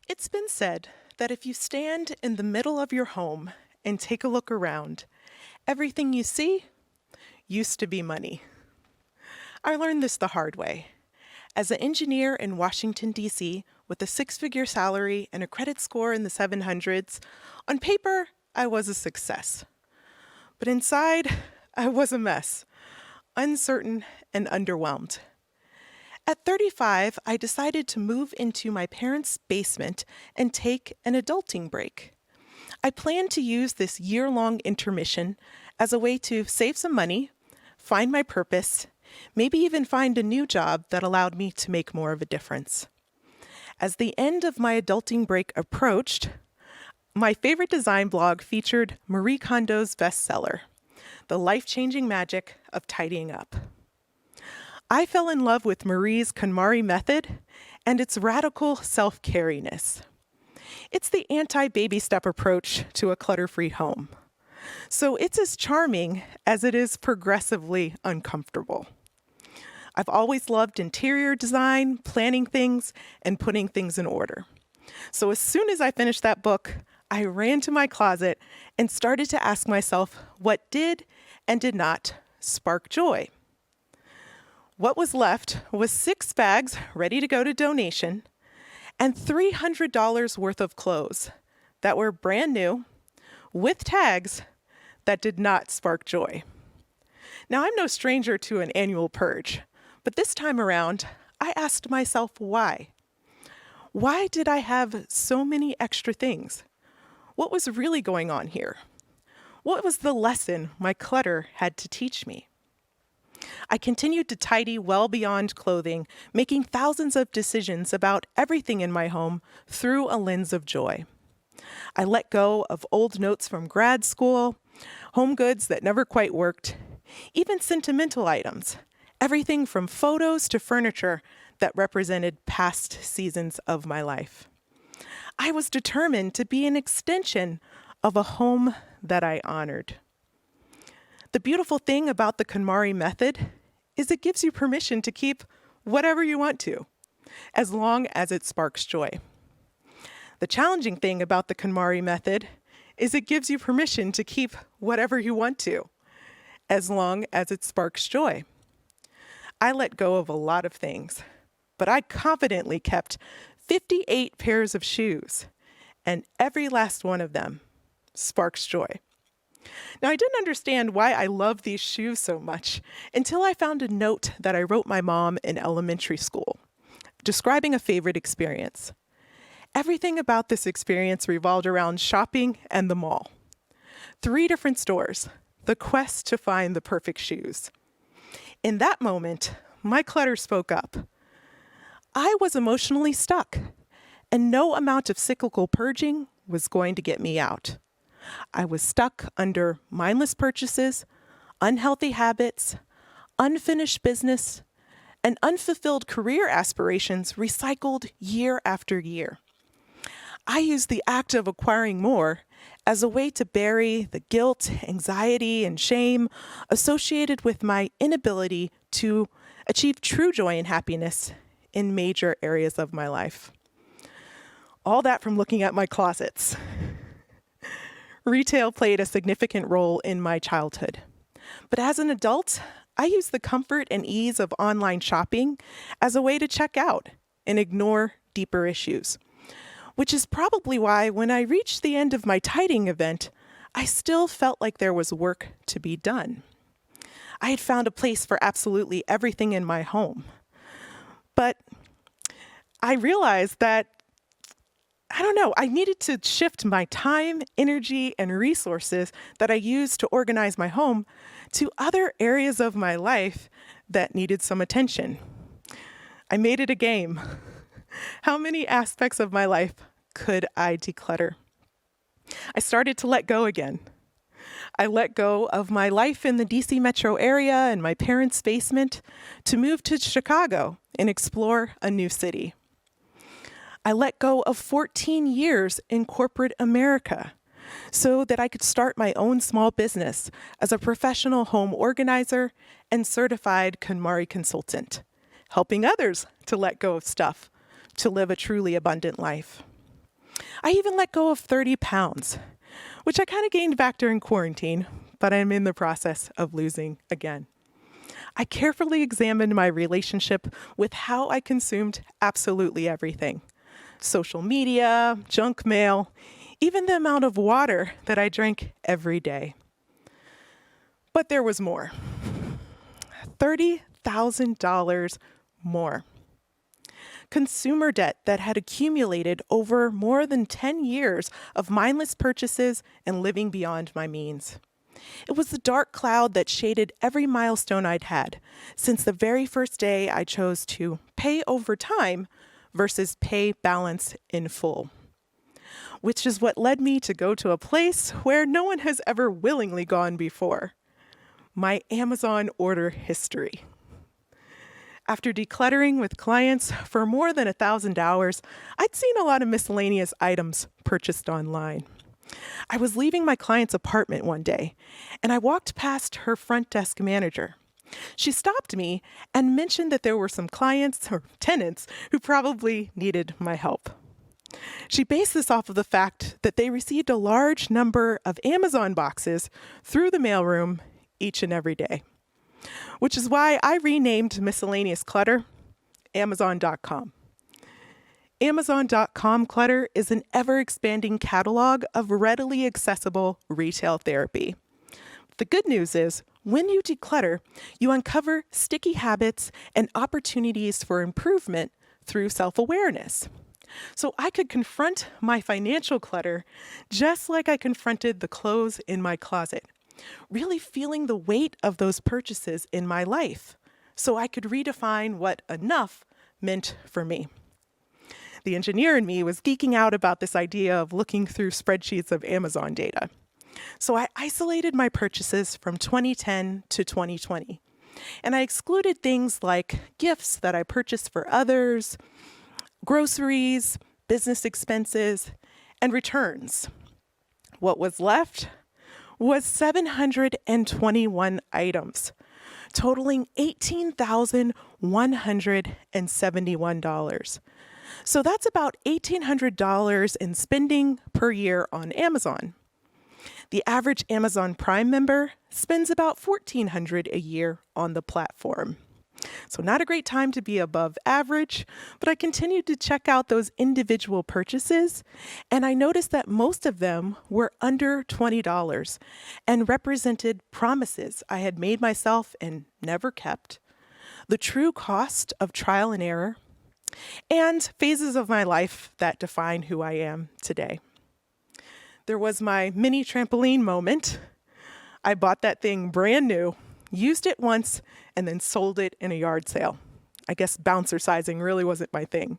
It's been said that if you stand in the middle of your home and take a look around, everything you see used to be money. I learned this the hard way. As an engineer in Washington, D.C., with a six-figure salary and a credit score in the 700s, on paper, I was a success. But inside, I was a mess, uncertain and underwhelmed. At 35, I decided to move into my parents' basement and take an adulting break. I planned to use this year-long intermission as a way to save some money, find my purpose, maybe even find a new job that allowed me to make more of a difference. As the end of my adulting break approached, my favorite design blog featured Marie Kondo's bestseller, The Life-Changing Magic of Tidying Up. I fell in love with Marie's KonMari method and its radical self-cariness. It's the anti-baby step approach to a clutter-free home. So it's as charming as it is progressively uncomfortable. I've always loved interior design, planning things, and putting things in order. So as soon as I finished that book, I ran to my closet and started to ask myself what did and did not spark joy. What was left was 6 bags ready to go to donation and $300 worth of clothes that were brand new with tags that did not spark joy. Now, I'm no stranger to an annual purge, but this time around, I asked myself why. Why did I have so many extra things? What was really going on here? What was the lesson my clutter had to teach me? I continued to tidy well beyond clothing, making thousands of decisions about everything in my home through a lens of joy. I let go of old notes from grad school, home goods that never quite worked, even sentimental items, everything from photos to furniture that represented past seasons of my life. I was determined to be an extension of a home that I honored. The beautiful thing about the KonMari method is it gives you permission to keep whatever you want to, as long as it sparks joy. The challenging thing about the KonMari method is it gives you permission to keep whatever you want to, as long as it sparks joy. I let go of a lot of things, but I confidently kept 58 pairs of shoes, and every last one of them sparks joy. Now, I didn't understand why I loved these shoes so much until I found a note that I wrote my mom in elementary school, describing a favorite experience. Everything about this experience revolved around shopping and the mall. 3 different stores, the quest to find the perfect shoes. In that moment, my clutter spoke up. I was emotionally stuck, and no amount of cyclical purging was going to get me out. I was stuck under mindless purchases, unhealthy habits, unfinished business, and unfulfilled career aspirations recycled year after year. I used the act of acquiring more as a way to bury the guilt, anxiety, and shame associated with my inability to achieve true joy and happiness in major areas of my life. All that from looking at my closets. Retail played a significant role in my childhood. But as an adult, I used the comfort and ease of online shopping as a way to check out and ignore deeper issues, which is probably why when I reached the end of my tidying event, I still felt like there was work to be done. I had found a place for absolutely everything in my home. But I realized that I needed to shift my time, energy, and resources that I used to organize my home to other areas of my life that needed some attention. I made it a game. How many aspects of my life could I declutter? I started to let go again. I let go of my life in the DC metro area and my parents' basement to move to Chicago and explore a new city. I let go of 14 years in corporate America so that I could start my own small business as a professional home organizer and certified KonMari consultant, helping others to let go of stuff to live a truly abundant life. I even let go of 30 pounds, which I kind of gained back during quarantine, but I'm in the process of losing again. I carefully examined my relationship with how I consumed absolutely everything. Social media, junk mail, even the amount of water that I drank every day. But there was more. $30,000 more. Consumer debt that had accumulated over more than 10 years of mindless purchases and living beyond my means. It was the dark cloud that shaded every milestone I'd had since the very first day I chose to pay over time versus pay balance in full. Which is what led me to go to a place where no one has ever willingly gone before. My Amazon order history. After decluttering with clients for more than 1,000 hours, I'd seen a lot of miscellaneous items purchased online. I was leaving my client's apartment one day, and I walked past her front desk manager. She stopped me and mentioned that there were some clients or tenants who probably needed my help. She based this off of the fact that they received a large number of Amazon boxes through the mailroom each and every day, which is why I renamed miscellaneous clutter Amazon.com. Amazon.com Clutter is an ever-expanding catalog of readily accessible retail therapy. The good news is, when you declutter, you uncover sticky habits and opportunities for improvement through self-awareness. So I could confront my financial clutter just like I confronted the clothes in my closet, really feeling the weight of those purchases in my life so I could redefine what enough meant for me. The engineer in me was geeking out about this idea of looking through spreadsheets of Amazon data. So I isolated my purchases from 2010 to 2020, and I excluded things like gifts that I purchased for others, groceries, business expenses, and returns. What was left was 721 items, totaling $18,171. So that's about $1,800 in spending per year on Amazon. The average Amazon Prime member spends about $1,400 a year on the platform. So not a great time to be above average, but I continued to check out those individual purchases, and I noticed that most of them were under $20 and represented promises I had made myself and never kept, the true cost of trial and error, and phases of my life that define who I am today. There was my mini trampoline moment. I bought that thing brand new, used it once, and then sold it in a yard sale. I guess bouncer sizing really wasn't my thing.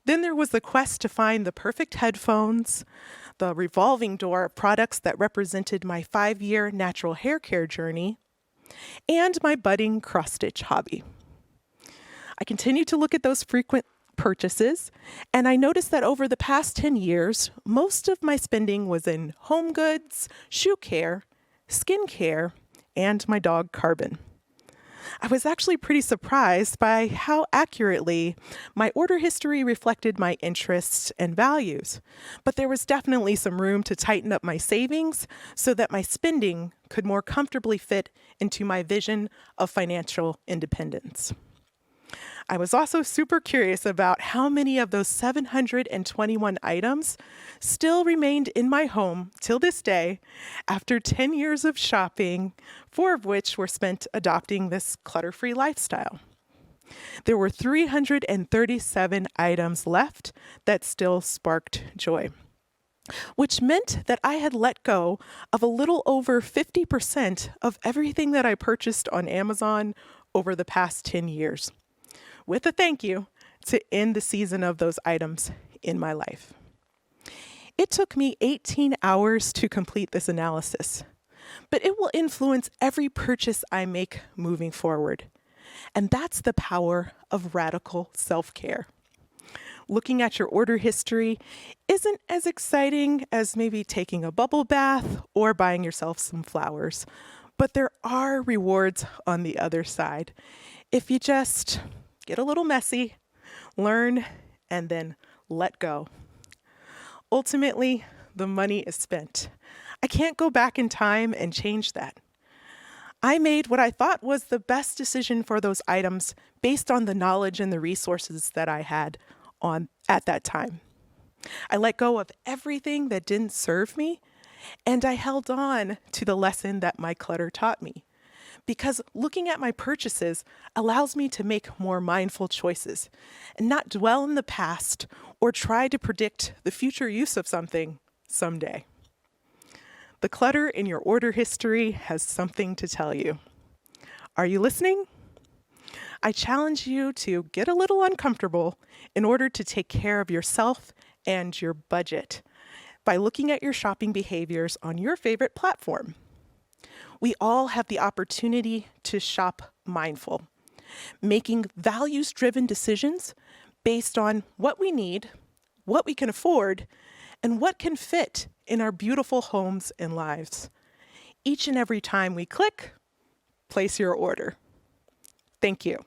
Then there was the quest to find the perfect headphones, the revolving door of products that represented my 5-year natural hair care journey, and my budding cross-stitch hobby. I continued to look at those frequent purchases, and I noticed that over the past 10 years, most of my spending was in home goods, shoe care, skincare, and my dog Carbon. I was actually pretty surprised by how accurately my order history reflected my interests and values, but there was definitely some room to tighten up my savings so that my spending could more comfortably fit into my vision of financial independence. I was also super curious about how many of those 721 items still remained in my home till this day after 10 years of shopping, 4 of which were spent adopting this clutter-free lifestyle. There were 337 items left that still sparked joy, which meant that I had let go of a little over 50% of everything that I purchased on Amazon over the past 10 years. With a thank you to end the season of those items in my life. It took me 18 hours to complete this analysis, but it will influence every purchase I make moving forward. And that's the power of radical self-care. Looking at your order history isn't as exciting as maybe taking a bubble bath or buying yourself some flowers, but there are rewards on the other side. If you just get a little messy, learn, and then let go. Ultimately, the money is spent. I can't go back in time and change that. I made what I thought was the best decision for those items based on the knowledge and the resources that I had at that time. I let go of everything that didn't serve me, and I held on to the lesson that my clutter taught me. Because looking at my purchases allows me to make more mindful choices and not dwell in the past or try to predict the future use of something someday. The clutter in your order history has something to tell you. Are you listening? I challenge you to get a little uncomfortable in order to take care of yourself and your budget by looking at your shopping behaviors on your favorite platform. We all have the opportunity to shop mindful, making values-driven decisions based on what we need, what we can afford, and what can fit in our beautiful homes and lives. Each and every time we click, place your order. Thank you.